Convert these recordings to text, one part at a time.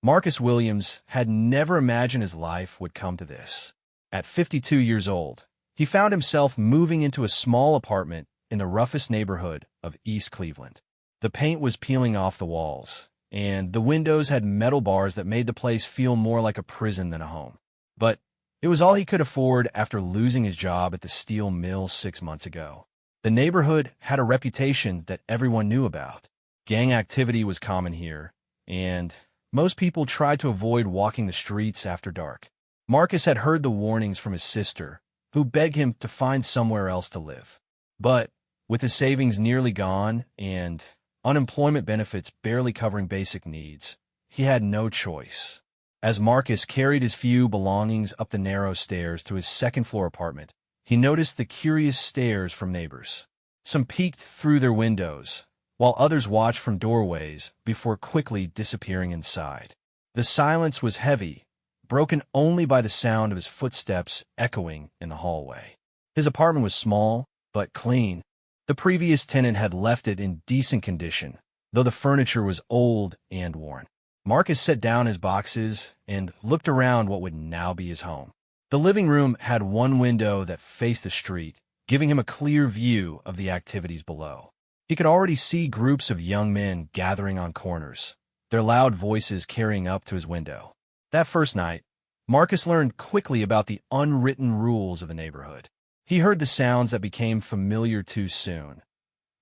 Marcus Williams had never imagined his life would come to this. At 52 years old, he found himself moving into a small apartment in the roughest neighborhood of East Cleveland. The paint was peeling off the walls, and the windows had metal bars that made the place feel more like a prison than a home. But it was all he could afford after losing his job at the steel mill 6 months ago. The neighborhood had a reputation that everyone knew about. Gang activity was common here, and most people tried to avoid walking the streets after dark. Marcus had heard the warnings from his sister, who begged him to find somewhere else to live. But with his savings nearly gone and unemployment benefits barely covering basic needs, he had no choice. As Marcus carried his few belongings up the narrow stairs to his second-floor apartment, he noticed the curious stares from neighbors. Some peeked through their windows, while others watched from doorways before quickly disappearing inside. The silence was heavy, broken only by the sound of his footsteps echoing in the hallway. His apartment was small, but clean. The previous tenant had left it in decent condition, though the furniture was old and worn. Marcus set down his boxes and looked around what would now be his home. The living room had one window that faced the street, giving him a clear view of the activities below. He could already see groups of young men gathering on corners, their loud voices carrying up to his window. That first night, Marcus learned quickly about the unwritten rules of the neighborhood. He heard the sounds that became familiar too soon.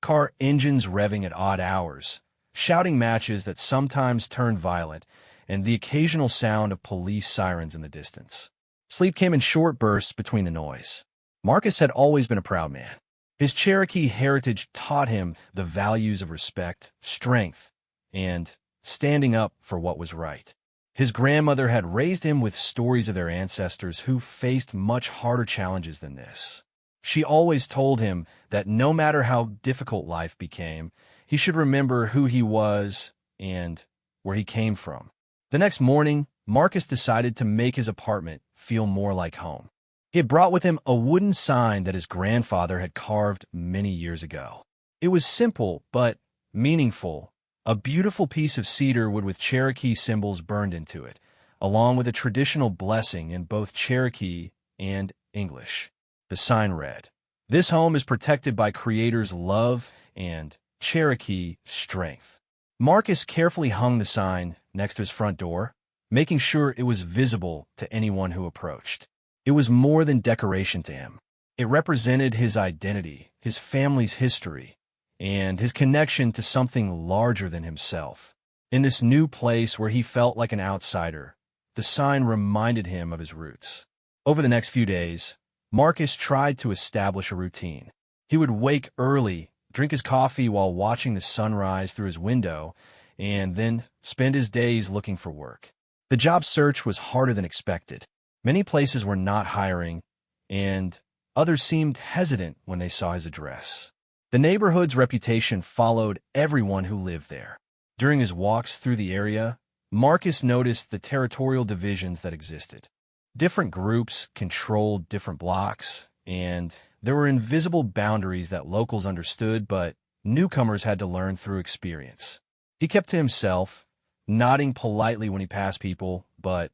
Car engines revving at odd hours, shouting matches that sometimes turned violent, and the occasional sound of police sirens in the distance. Sleep came in short bursts between the noise. Marcus had always been a proud man. His Cherokee heritage taught him the values of respect, strength, and standing up for what was right. His grandmother had raised him with stories of their ancestors who faced much harder challenges than this. She always told him that no matter how difficult life became, he should remember who he was and where he came from. The next morning, Marcus decided to make his apartment feel more like home. He had brought with him a wooden sign that his grandfather had carved many years ago. It was simple but meaningful, a beautiful piece of cedar wood with Cherokee symbols burned into it, along with a traditional blessing in both Cherokee and English. The sign read, "This home is protected by Creator's love and Cherokee strength." Marcus carefully hung the sign next to his front door, making sure it was visible to anyone who approached. It was more than decoration to him. It represented his identity, his family's history, and his connection to something larger than himself. In this new place where he felt like an outsider, the sign reminded him of his roots. Over the next few days, Marcus tried to establish a routine. He would wake early, drink his coffee while watching the sunrise through his window, and then spend his days looking for work. The job search was harder than expected. Many places were not hiring, and others seemed hesitant when they saw his address. The neighborhood's reputation followed everyone who lived there. During his walks through the area, Marcus noticed the territorial divisions that existed. Different groups controlled different blocks, and there were invisible boundaries that locals understood, but newcomers had to learn through experience. He kept to himself, nodding politely when he passed people, but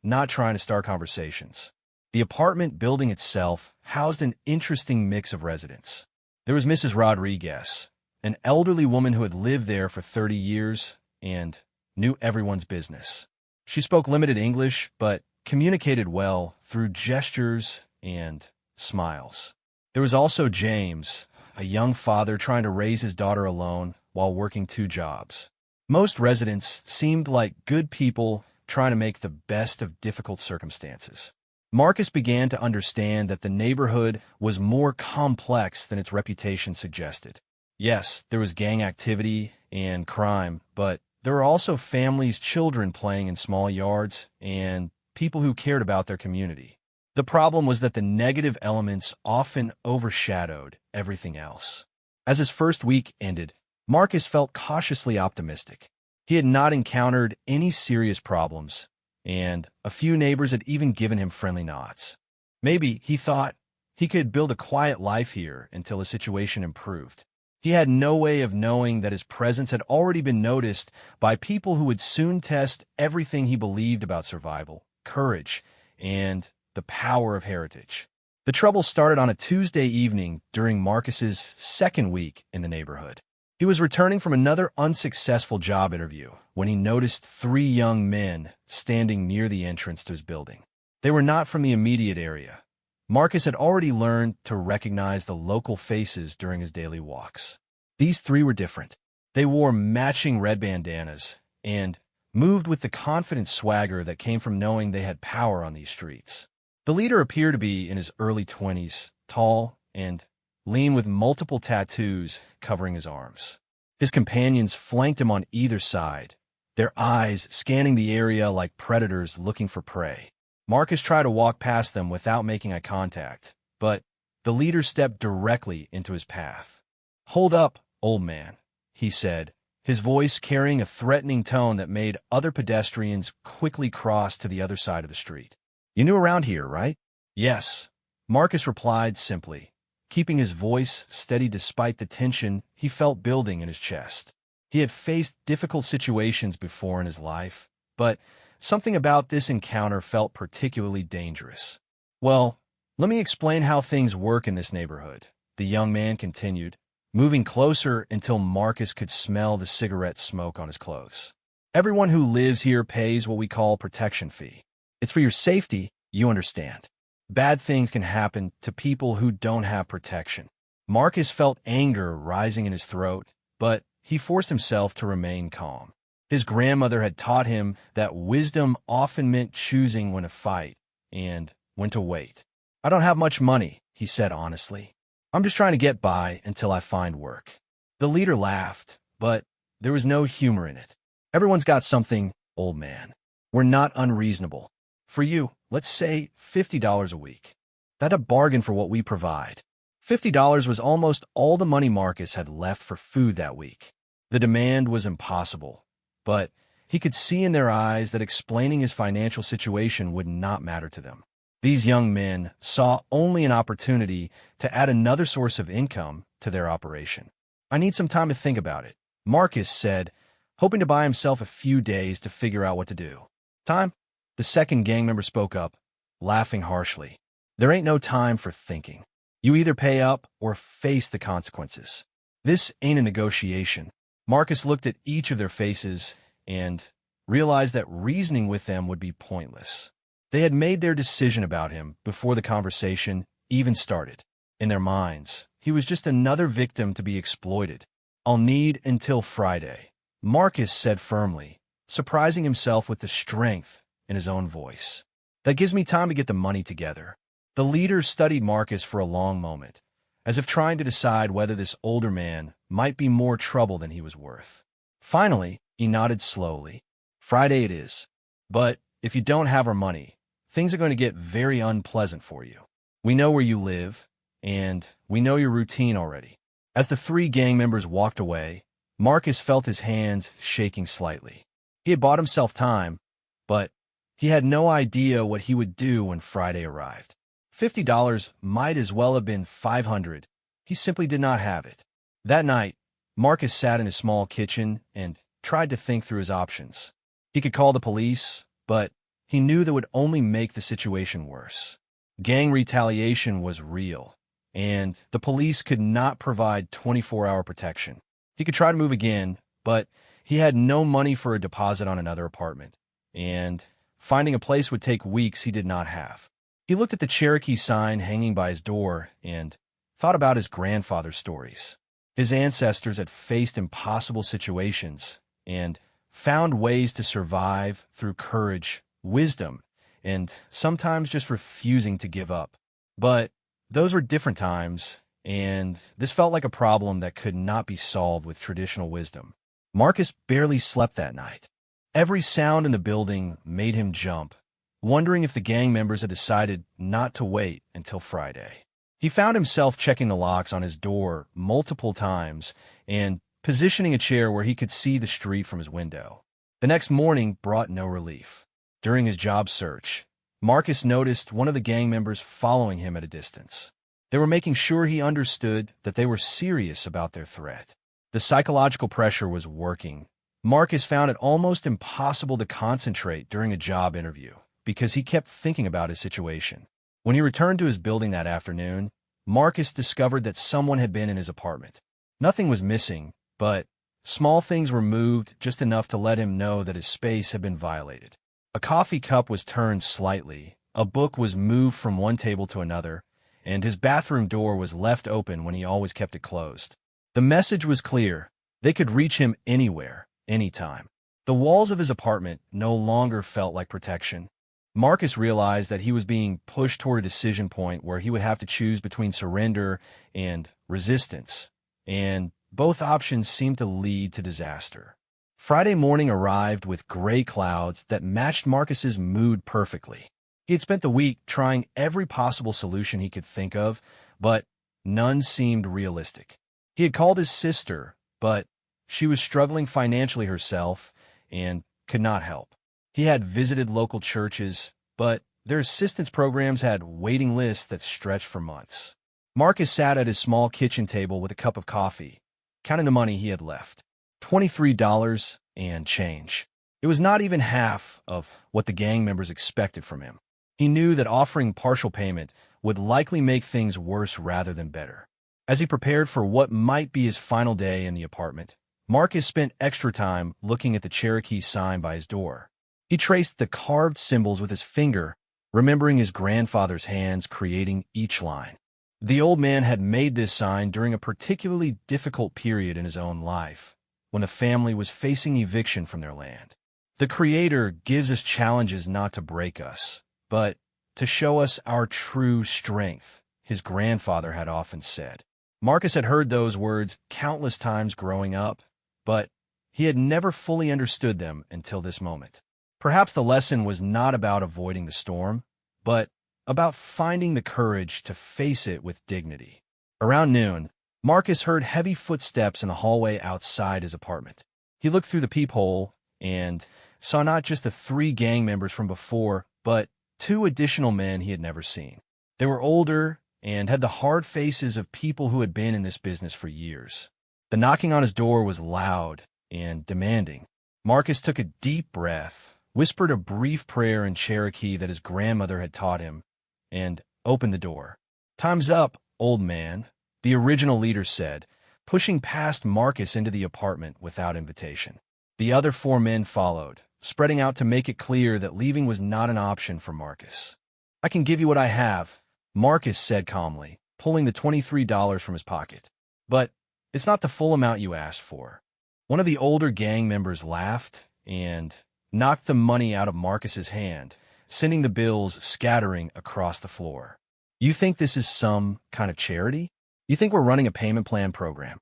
not trying to start conversations. The apartment building itself housed an interesting mix of residents. There was Mrs. Rodriguez, an elderly woman who had lived there for 30 years and knew everyone's business. She spoke limited English, but communicated well through gestures and smiles. There was also James, a young father trying to raise his daughter alone while working 2 jobs. Most residents seemed like good people trying to make the best of difficult circumstances. Marcus began to understand that the neighborhood was more complex than its reputation suggested. Yes, there was gang activity and crime, but there were also families, children playing in small yards, and people who cared about their community. The problem was that the negative elements often overshadowed everything else. As his first week ended, Marcus felt cautiously optimistic. He had not encountered any serious problems, and a few neighbors had even given him friendly nods. Maybe, he thought, he could build a quiet life here until his situation improved. He had no way of knowing that his presence had already been noticed by people who would soon test everything he believed about survival, courage, and the power of heritage. The trouble started on a Tuesday evening during Marcus's second week in the neighborhood. He was returning from another unsuccessful job interview when he noticed three young men standing near the entrance to his building. They were not from the immediate area. Marcus had already learned to recognize the local faces during his daily walks. These three were different. They wore matching red bandanas and moved with the confident swagger that came from knowing they had power on these streets. The leader appeared to be in his early 20s, tall and lean with multiple tattoos covering his arms. His companions flanked him on either side, their eyes scanning the area like predators looking for prey. Marcus tried to walk past them without making eye contact, but the leader stepped directly into his path. "Hold up, old man," he said, his voice carrying a threatening tone that made other pedestrians quickly cross to the other side of the street. "You new around here, right?" "Yes," Marcus replied simply, keeping his voice steady despite the tension he felt building in his chest. He had faced difficult situations before in his life, but something about this encounter felt particularly dangerous. "Well, let me explain how things work in this neighborhood," the young man continued, moving closer until Marcus could smell the cigarette smoke on his clothes. "Everyone who lives here pays what we call protection fee. It's for your safety, you understand. Bad things can happen to people who don't have protection." Marcus felt anger rising in his throat, but he forced himself to remain calm. His grandmother had taught him that wisdom often meant choosing when to fight and when to wait. "I don't have much money," he said honestly. "I'm just trying to get by until I find work." The leader laughed, but there was no humor in it. "Everyone's got something, old man. We're not unreasonable. For you, let's say $50 a week. That's a bargain for what we provide." $50 was almost all the money Marcus had left for food that week. The demand was impossible, but he could see in their eyes that explaining his financial situation would not matter to them. These young men saw only an opportunity to add another source of income to their operation. "I need some time to think about it," Marcus said, hoping to buy himself a few days to figure out what to do. "Time?" The second gang member spoke up, laughing harshly. "There ain't no time for thinking. You either pay up or face the consequences. This ain't a negotiation." Marcus looked at each of their faces and realized that reasoning with them would be pointless. They had made their decision about him before the conversation even started. In their minds, he was just another victim to be exploited. "I'll need until Friday," Marcus said firmly, surprising himself with the strength in his own voice. "That gives me time to get the money together." The leader studied Marcus for a long moment, as if trying to decide whether this older man might be more trouble than he was worth. Finally, he nodded slowly. "Friday it is. But if you don't have our money, things are going to get very unpleasant for you. We know where you live, and we know your routine already." As the three gang members walked away, Marcus felt his hands shaking slightly. He had bought himself time, but he had no idea what he would do when Friday arrived. $50 might as well have been $500. He simply did not have it. That night, Marcus sat in his small kitchen and tried to think through his options. He could call the police, but he knew that would only make the situation worse. Gang retaliation was real, and the police could not provide 24-hour protection. He could try to move again, but he had no money for a deposit on another apartment, and finding a place would take weeks he did not have. He looked at the Cherokee sign hanging by his door and thought about his grandfather's stories. His ancestors had faced impossible situations and found ways to survive through courage, wisdom, and sometimes just refusing to give up. But those were different times, and this felt like a problem that could not be solved with traditional wisdom. Marcus barely slept that night. Every sound in the building made him jump, wondering if the gang members had decided not to wait until Friday. He found himself checking the locks on his door multiple times and positioning a chair where he could see the street from his window. The next morning brought no relief. During his job search, Marcus noticed one of the gang members following him at a distance. They were making sure he understood that they were serious about their threat. The psychological pressure was working. Marcus found it almost impossible to concentrate during a job interview because he kept thinking about his situation. When he returned to his building that afternoon, Marcus discovered that someone had been in his apartment. Nothing was missing, but small things were moved just enough to let him know that his space had been violated. A coffee cup was turned slightly, a book was moved from one table to another, and his bathroom door was left open when he always kept it closed. The message was clear. They could reach him anywhere, anytime. The walls of his apartment no longer felt like protection. Marcus realized that he was being pushed toward a decision point where he would have to choose between surrender and resistance, and both options seemed to lead to disaster. Friday morning arrived with gray clouds that matched Marcus's mood perfectly. He had spent the week trying every possible solution he could think of, but none seemed realistic. He had called his sister, but she was struggling financially herself and could not help. He had visited local churches, but their assistance programs had waiting lists that stretched for months. Marcus sat at his small kitchen table with a cup of coffee, counting the money he had left. $23 and change. It was not even half of what the gang members expected from him. He knew that offering partial payment would likely make things worse rather than better. As he prepared for what might be his final day in the apartment, Marcus spent extra time looking at the Cherokee sign by his door. He traced the carved symbols with his finger, remembering his grandfather's hands creating each line. The old man had made this sign during a particularly difficult period in his own life, when the family was facing eviction from their land. The Creator gives us challenges not to break us, but to show us our true strength, his grandfather had often said. Marcus had heard those words countless times growing up, but he had never fully understood them until this moment. Perhaps the lesson was not about avoiding the storm, but about finding the courage to face it with dignity. Around noon, Marcus heard heavy footsteps in the hallway outside his apartment. He looked through the peephole and saw not just the 3 gang members from before, but 2 additional men he had never seen. They were older and had the hard faces of people who had been in this business for years. The knocking on his door was loud and demanding. Marcus took a deep breath, whispered a brief prayer in Cherokee that his grandmother had taught him, and opened the door. "Time's up, old man," the original leader said, pushing past Marcus into the apartment without invitation. The other 4 men followed, spreading out to make it clear that leaving was not an option for Marcus. "I can give you what I have," Marcus said calmly, pulling the $23 from his pocket. "But it's not the full amount you asked for." One of the older gang members laughed and knocked the money out of Marcus's hand, sending the bills scattering across the floor. "You think this is some kind of charity? You think we're running a payment plan program?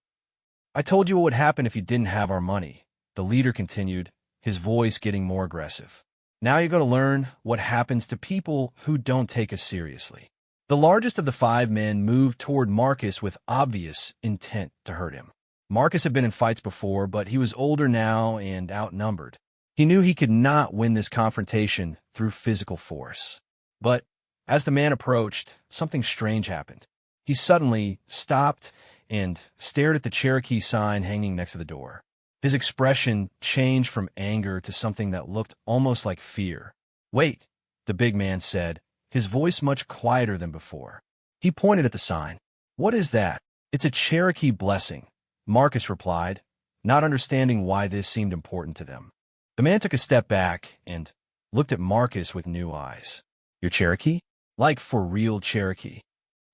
I told you what would happen if you didn't have our money," the leader continued, his voice getting more aggressive. "Now you're going to learn what happens to people who don't take us seriously." The largest of the 5 men moved toward Marcus with obvious intent to hurt him. Marcus had been in fights before, but he was older now and outnumbered. He knew he could not win this confrontation through physical force. But as the man approached, something strange happened. He suddenly stopped and stared at the Cherokee sign hanging next to the door. His expression changed from anger to something that looked almost like fear. "Wait," the big man said, his voice much quieter than before. He pointed at the sign. "What is that?" "It's a Cherokee blessing," Marcus replied, not understanding why this seemed important to them. The man took a step back and looked at Marcus with new eyes. "You're Cherokee? Like for real Cherokee?"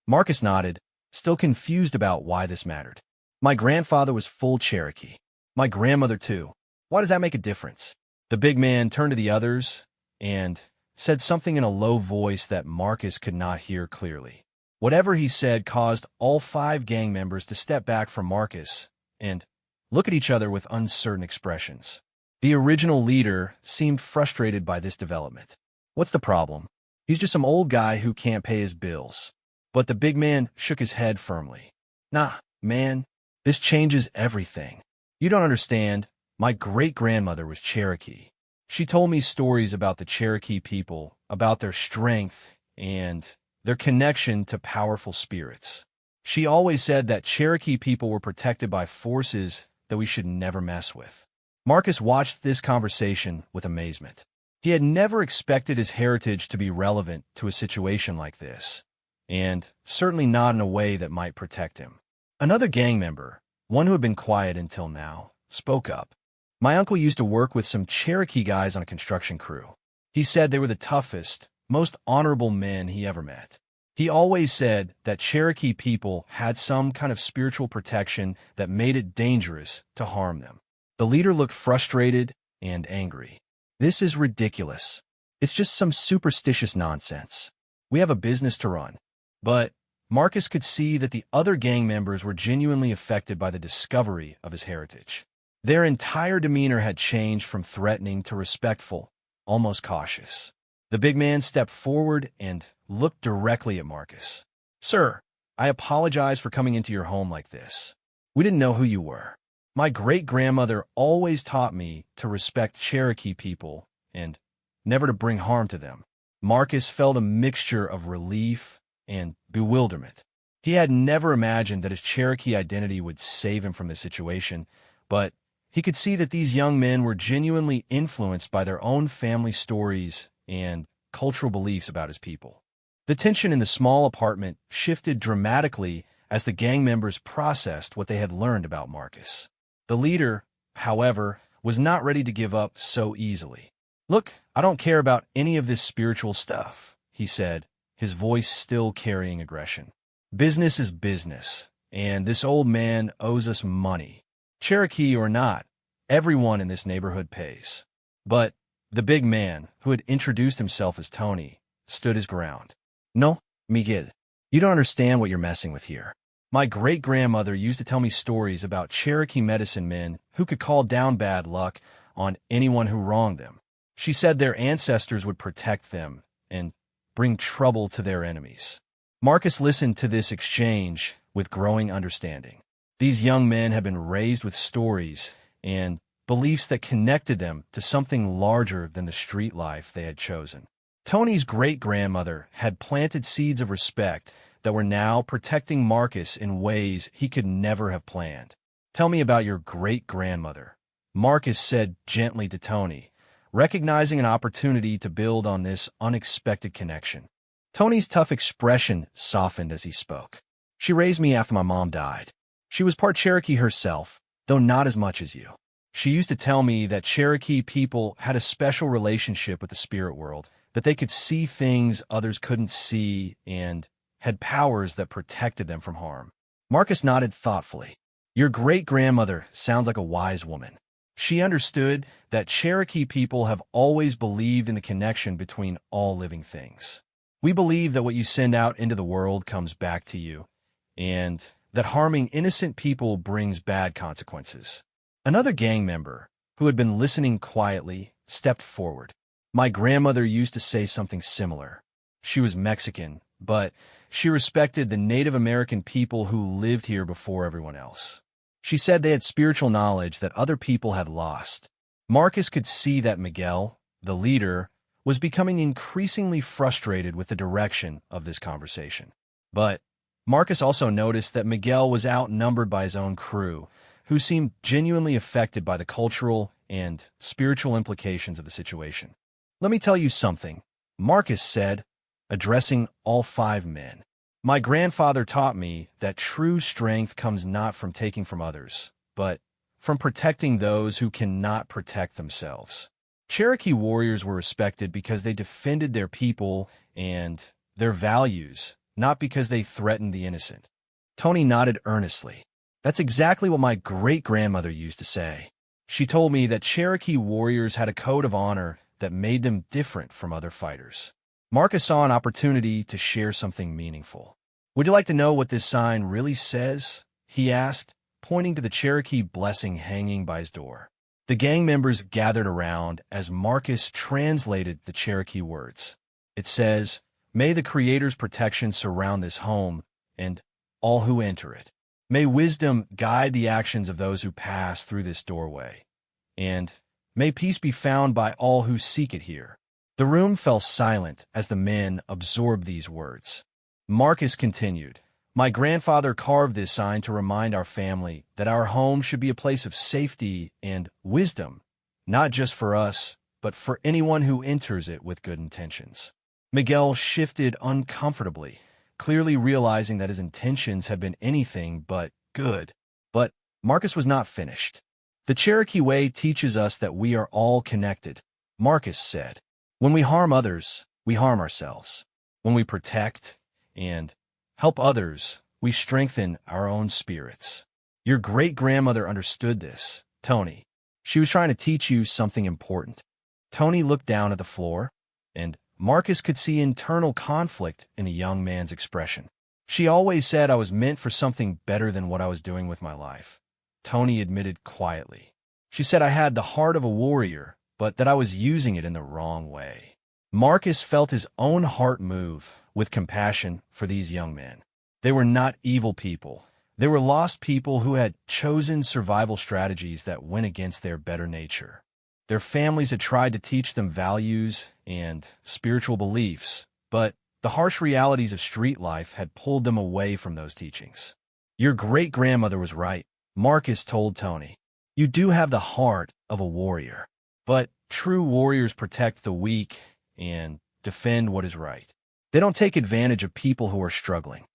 Marcus nodded, still confused about why this mattered. "My grandfather was full Cherokee. My grandmother too. Why does that make a difference?" The big man turned to the others and said something in a low voice that Marcus could not hear clearly. Whatever he said caused all 5 gang members to step back from Marcus and look at each other with uncertain expressions. The original leader seemed frustrated by this development. "What's the problem? He's just some old guy who can't pay his bills." But the big man shook his head firmly. "Nah, man, this changes everything. You don't understand. My great-grandmother was Cherokee. She told me stories about the Cherokee people, about their strength and their connection to powerful spirits. She always said that Cherokee people were protected by forces that we should never mess with. Marcus watched this conversation with amazement. He had never expected his heritage to be relevant to a situation like this, and certainly not in a way that might protect him. Another gang member, one who had been quiet until now, spoke up. My uncle used to work with some Cherokee guys on a construction crew. He said they were the toughest, most honorable men he ever met. He always said that Cherokee people had some kind of spiritual protection that made it dangerous to harm them. The leader looked frustrated and angry. This is ridiculous. It's just some superstitious nonsense. We have a business to run. But Marcus could see that the other gang members were genuinely affected by the discovery of his heritage. Their entire demeanor had changed from threatening to respectful, almost cautious. The big man stepped forward and looked directly at Marcus. "Sir, I apologize for coming into your home like this. We didn't know who you were. My great-grandmother always taught me to respect Cherokee people and never to bring harm to them." Marcus felt a mixture of relief and bewilderment. He had never imagined that his Cherokee identity would save him from this situation, but he could see that these young men were genuinely influenced by their own family stories and cultural beliefs about his people. The tension in the small apartment shifted dramatically as the gang members processed what they had learned about Marcus. The leader, however, was not ready to give up so easily. "Look, I don't care about any of this spiritual stuff," he said, his voice still carrying aggression. "Business is business, and this old man owes us money. Cherokee or not, everyone in this neighborhood pays." But the big man, who had introduced himself as Tony, stood his ground. "No, Miguel, you don't understand what you're messing with here. My great-grandmother used to tell me stories about Cherokee medicine men who could call down bad luck on anyone who wronged them. She said their ancestors would protect them and bring trouble to their enemies." Marcus listened to this exchange with growing understanding. These young men had been raised with stories and beliefs that connected them to something larger than the street life they had chosen. Tony's great-grandmother had planted seeds of respect that were now protecting Marcus in ways he could never have planned. "Tell me about your great-grandmother," Marcus said gently to Tony, recognizing an opportunity to build on this unexpected connection. Tony's tough expression softened as he spoke. "She raised me after my mom died. She was part Cherokee herself, though not as much as you. She used to tell me that Cherokee people had a special relationship with the spirit world, that they could see things others couldn't see and had powers that protected them from harm." Marcus nodded thoughtfully. "Your great-grandmother sounds like a wise woman. She understood that Cherokee people have always believed in the connection between all living things. We believe that what you send out into the world comes back to you, and that harming innocent people brings bad consequences." Another gang member, who had been listening quietly, stepped forward. "My grandmother used to say something similar. She was Mexican, but she respected the Native American people who lived here before everyone else. She said they had spiritual knowledge that other people had lost." Marcus could see that Miguel, the leader, was becoming increasingly frustrated with the direction of this conversation. But Marcus also noticed that Miguel was outnumbered by his own crew, who seemed genuinely affected by the cultural and spiritual implications of the situation. "Let me tell you something," Marcus said, addressing all 5 men. "My grandfather taught me that true strength comes not from taking from others, but from protecting those who cannot protect themselves. Cherokee warriors were respected because they defended their people and their values, not because they threatened the innocent." Tony nodded earnestly. "That's exactly what my great-grandmother used to say. She told me that Cherokee warriors had a code of honor that made them different from other fighters." Marcus saw an opportunity to share something meaningful. "Would you like to know what this sign really says?" he asked, pointing to the Cherokee blessing hanging by his door. The gang members gathered around as Marcus translated the Cherokee words. It says, "May the Creator's protection surround this home and all who enter it. May wisdom guide the actions of those who pass through this doorway. And may peace be found by all who seek it here." The room fell silent as the men absorbed these words. Marcus continued, "My grandfather carved this sign to remind our family that our home should be a place of safety and wisdom, not just for us, but for anyone who enters it with good intentions." Miguel shifted uncomfortably, clearly realizing that his intentions had been anything but good. But Marcus was not finished. "The Cherokee way teaches us that we are all connected," Marcus said. "When we harm others, we harm ourselves. When we protect and help others, we strengthen our own spirits. Your great-grandmother understood this, Tony. She was trying to teach you something important." Tony looked down at the floor, and Marcus could see internal conflict in the young man's expression. "She always said I was meant for something better than what I was doing with my life," Tony admitted quietly. "She said I had the heart of a warrior, but that I was using it in the wrong way." Marcus felt his own heart move with compassion for these young men. They were not evil people. They were lost people who had chosen survival strategies that went against their better nature. Their families had tried to teach them values and spiritual beliefs, but the harsh realities of street life had pulled them away from those teachings. "Your great-grandmother was right," Marcus told Tony. "You do have the heart of a warrior, but true warriors protect the weak and defend what is right. They don't take advantage of people who are struggling."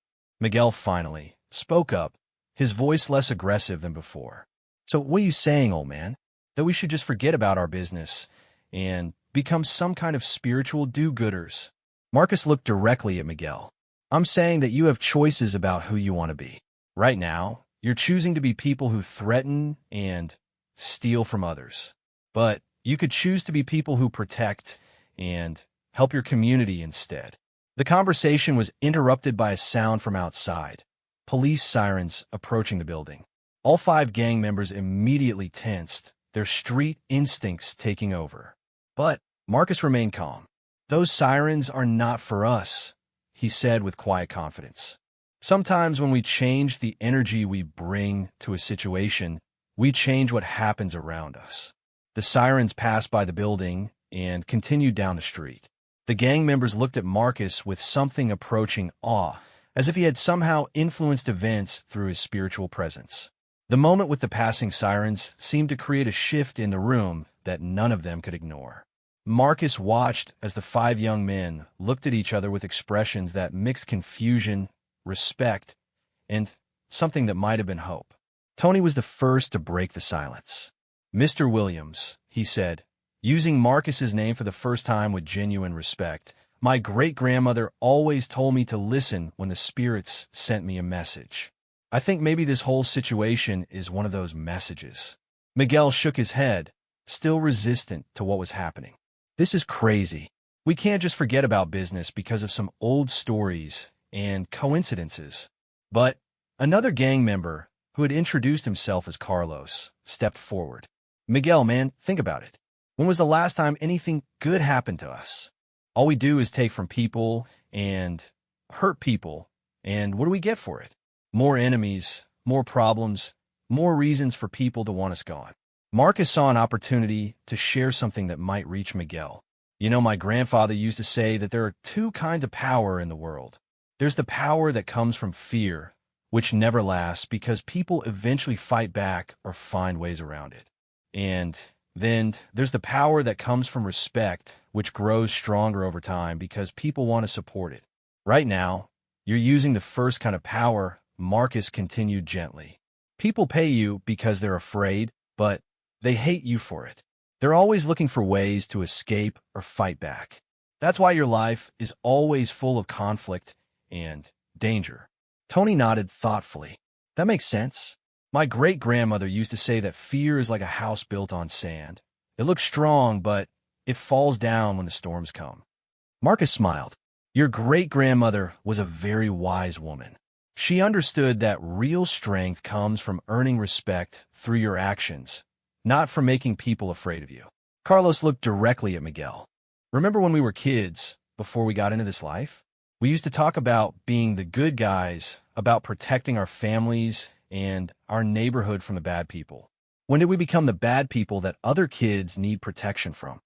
Miguel finally spoke up, his voice less aggressive than before. "So what are you saying, old man? That we should just forget about our business and become some kind of spiritual do-gooders?" Marcus looked directly at Miguel. "I'm saying that you have choices about who you want to be. Right now, you're choosing to be people who threaten and steal from others. But you could choose to be people who protect and help your community instead." The conversation was interrupted by a sound from outside. Police sirens approaching the building. All 5 gang members immediately tensed, their street instincts taking over. But Marcus remained calm. "Those sirens are not for us," he said with quiet confidence. "Sometimes when we change the energy we bring to a situation, we change what happens around us." The sirens passed by the building and continued down the street. The gang members looked at Marcus with something approaching awe, as if he had somehow influenced events through his spiritual presence. The moment with the passing sirens seemed to create a shift in the room that none of them could ignore. Marcus watched as the 5 young men looked at each other with expressions that mixed confusion, respect, and something that might have been hope. Tony was the first to break the silence. "Mr. Williams," he said, using Marcus's name for the first time with genuine respect, "my great-grandmother always told me to listen when the spirits sent me a message. I think maybe this whole situation is one of those messages." Miguel shook his head, still resistant to what was happening. "This is crazy. We can't just forget about business because of some old stories and coincidences." But another gang member, who had introduced himself as Carlos, stepped forward. "Miguel, man, think about it. When was the last time anything good happened to us? All we do is take from people and hurt people, and what do we get for it? More enemies, more problems, more reasons for people to want us gone." Marcus saw an opportunity to share something that might reach Miguel. "You know, my grandfather used to say that there are 2 kinds of power in the world. There's the power that comes from fear, which never lasts because people eventually fight back or find ways around it. And then there's the power that comes from respect, which grows stronger over time because people want to support it. Right now, you're using the first kind of power," Marcus continued gently. "People pay you because they're afraid, but they hate you for it. They're always looking for ways to escape or fight back. That's why your life is always full of conflict and danger." Tony nodded thoughtfully. "That makes sense. My great-grandmother used to say that fear is like a house built on sand. It looks strong, but it falls down when the storms come." Marcus smiled. "Your great-grandmother was a very wise woman. She understood that real strength comes from earning respect through your actions, not from making people afraid of you." Carlos looked directly at Miguel. "Remember when we were kids, before we got into this life? We used to talk about being the good guys, about protecting our families and our neighborhood from the bad people. When did we become the bad people that other kids need protection from?"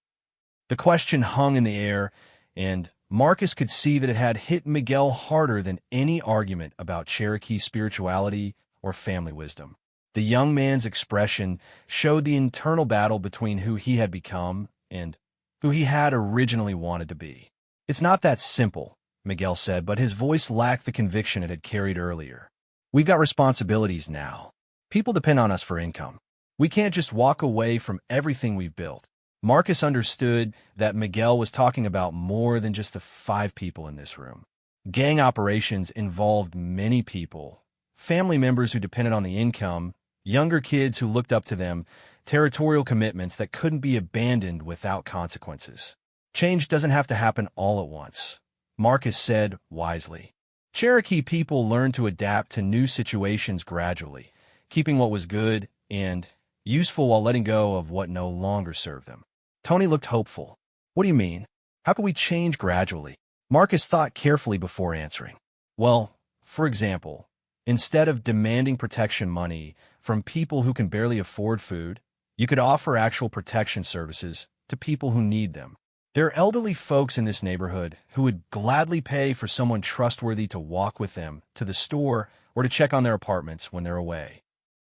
The question hung in the air, and Marcus could see that it had hit Miguel harder than any argument about Cherokee spirituality or family wisdom. The young man's expression showed the internal battle between who he had become and who he had originally wanted to be. "It's not that simple," Miguel said, but his voice lacked the conviction it had carried earlier. "We've got responsibilities now. People depend on us for income. We can't just walk away from everything we've built." Marcus understood that Miguel was talking about more than just the 5 people in this room. Gang operations involved many people, family members who depended on the income, younger kids who looked up to them, territorial commitments that couldn't be abandoned without consequences. Change doesn't have to happen all at once, Marcus said wisely. Cherokee people learned to adapt to new situations gradually, keeping what was good and useful while letting go of what no longer served them. Tony looked hopeful. "What do you mean? How can we change gradually?" Marcus thought carefully before answering. "Well, for example, instead of demanding protection money from people who can barely afford food, you could offer actual protection services to people who need them. There are elderly folks in this neighborhood who would gladly pay for someone trustworthy to walk with them to the store or to check on their apartments when they're away."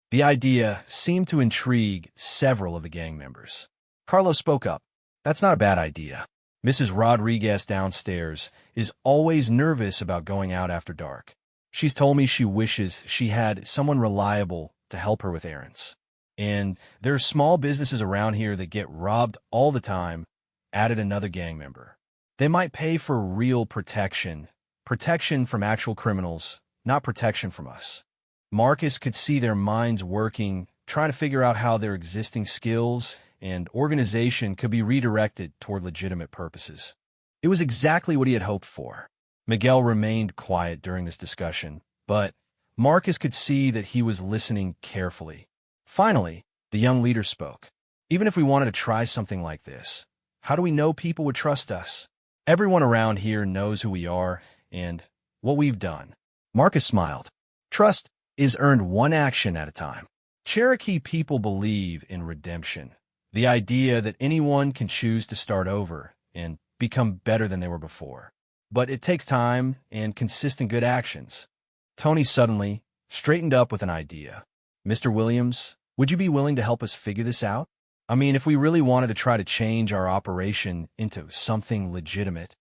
The idea seemed to intrigue several of the gang members. Carlos spoke up. "That's not a bad idea. Mrs. Rodriguez downstairs is always nervous about going out after dark. She's told me she wishes she had someone reliable to help her with errands. And there are small businesses around here that get robbed all the time," added another gang member. "They might pay for real protection from actual criminals, not protection from us." Marcus could see their minds working, trying to figure out how their existing skills and organization could be redirected toward legitimate purposes. It was exactly what he had hoped for. Miguel remained quiet during this discussion, but Marcus could see that he was listening carefully. Finally, the young leader spoke. "Even if we wanted to try something like this, how do we know people would trust us? Everyone around here knows who we are and what we've done." Marcus smiled. "Trust is earned one action at a time. Cherokee people believe in redemption, the idea that anyone can choose to start over and become better than they were before. But it takes time and consistent good actions." Tony suddenly straightened up with an idea. "Mr. Williams, would you be willing to help us figure this out? I mean, if we really wanted to try to change our operation into something legitimate."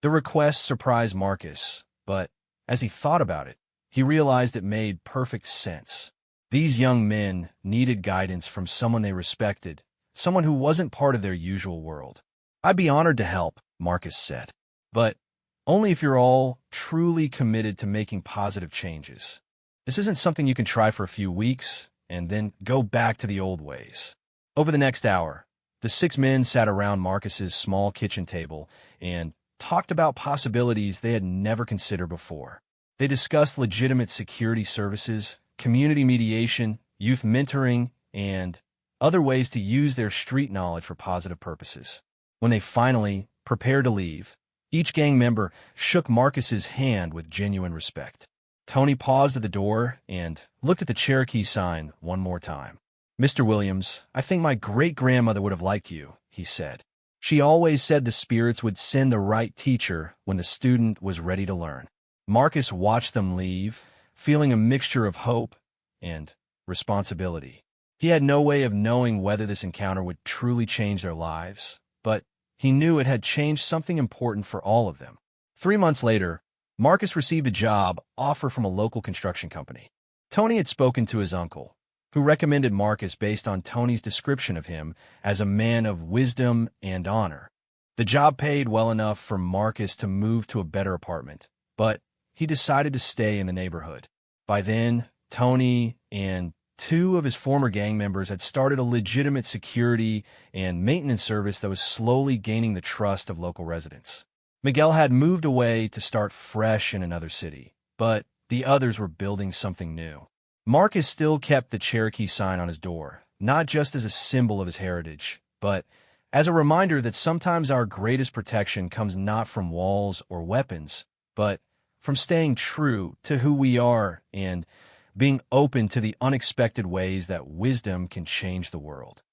The request surprised Marcus, but as he thought about it, he realized it made perfect sense. These young men needed guidance from someone they respected, someone who wasn't part of their usual world. "I'd be honored to help," Marcus said, "but only if you're all truly committed to making positive changes. This isn't something you can try for a few weeks and then go back to the old ways." Over the next hour, the 6 men sat around Marcus's small kitchen table and talked about possibilities they had never considered before. They discussed legitimate security services, community mediation, youth mentoring, and other ways to use their street knowledge for positive purposes. When they finally prepared to leave, each gang member shook Marcus's hand with genuine respect. Tony paused at the door and looked at the Cherokee sign one more time. "Mr. Williams, I think my great-grandmother would have liked you," he said. "She always said the spirits would send the right teacher when the student was ready to learn." Marcus watched them leave, feeling a mixture of hope and responsibility. He had no way of knowing whether this encounter would truly change their lives, but he knew it had changed something important for all of them. 3 months later, Marcus received a job offer from a local construction company. Tony had spoken to his uncle, who recommended Marcus based on Tony's description of him as a man of wisdom and honor. The job paid well enough for Marcus to move to a better apartment, but he decided to stay in the neighborhood. By then, Tony and 2 of his former gang members had started a legitimate security and maintenance service that was slowly gaining the trust of local residents. Miguel had moved away to start fresh in another city, but the others were building something new. Marcus still kept the Cherokee sign on his door, not just as a symbol of his heritage, but as a reminder that sometimes our greatest protection comes not from walls or weapons, but from staying true to who we are and being open to the unexpected ways that wisdom can change the world.